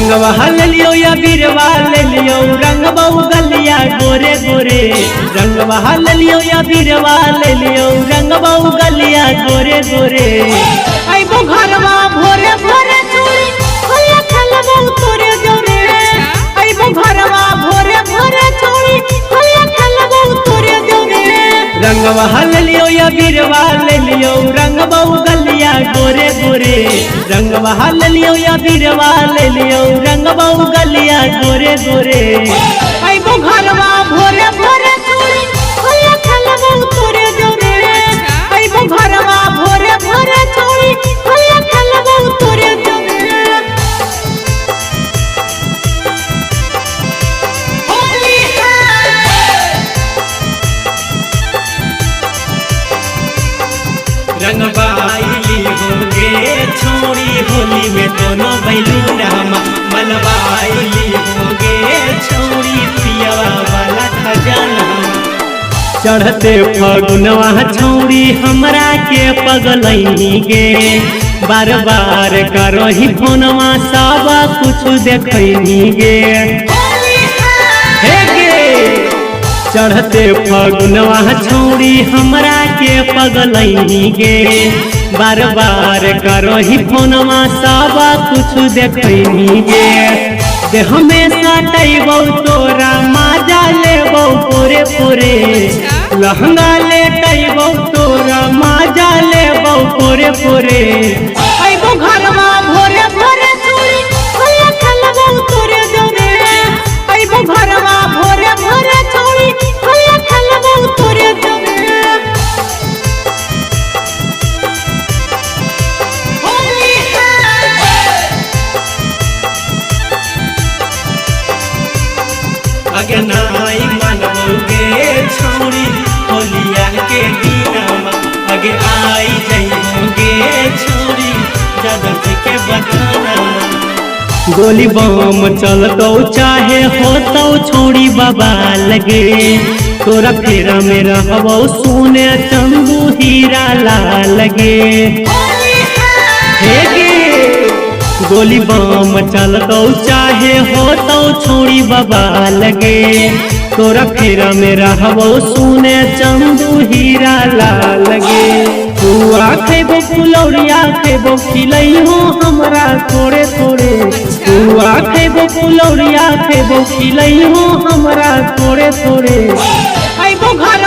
रंगवा ले लियो या बीरवा ले लियो रंगवा गलिया गोरे गोरे। रंगवा ले लियो या बीरवा ले लियो रंगवा गलिया गोरे गोरे। आइबो घरवा भोरे भोरे चूड़ी होया खेलबो तोरे जोरे। आइबो घरवा भोरे भोरे चूड़ी होया खेलबो तोरे जोरे। रंगवा ले लियो या बीरवा ले लियो रंगवा गलिया गोरे गोरे। रंगवा ले लियो या बीरवा ले लियो रंगवा गलिया गोरे गोरे। आइबो घरवा भोरे भोरे चूड़ी होया खेलबो तोरे जोरे। आइबो घरवा भोरे भोरे चूड़ी होया खेलबो तोरे जोरे। होली है रंगवाइली होगे छोड़ी होली में दोनों बैलूरा मलवाइली होगे छोड़ी पियावा वाला खजाना। चढ़ते फगुनवा छौड़ी हमरा के पगलैनी गे। बार बार करही फोनवा सब कुछ देखैनी गे। हे गे चढ़ते फगुनवा छौड़ी हमरा के पगलैनी गे। बार बार करही फोनवा सब कुछ देखैनी गे। देह में सटैबौ तोरा माजा लेबौ पूरे पूरे। लहंगा लेटैबौ तोरा माजा लेबौ पूरे पूरे। आइबो घरवा भोरे भोरे चूड़ी होया खेलबौ तोरे जोरे। आइबो घरवा भोरे भोरे चूड़ी होया खेलबौ तोरे जोरे। होली है आगे नाई मनबोगे छौड़ी होलिया के दिनमा। आगे आई जाइबोगे छौड़ी जगत के बचना। गोली बम चलतो चाहे होतो छौड़ी बाबा लगे। तोरा फेरा में रहबो सोने चंदू हीरा लाल लगे। हे गे गोली बम चलतो चाहे होतो छौड़ी बाबा लगे। तोरा फेरा में रहबो सोने चंदू हीरा लाल लगे। तू आखेबो फुलौरिया खेबो खिलैहो हमरा थोड़े थोड़े। तू आखेबो फुलौरिया खेबो खिलैहो हमरा थोड़े थोड़े। आइबो घर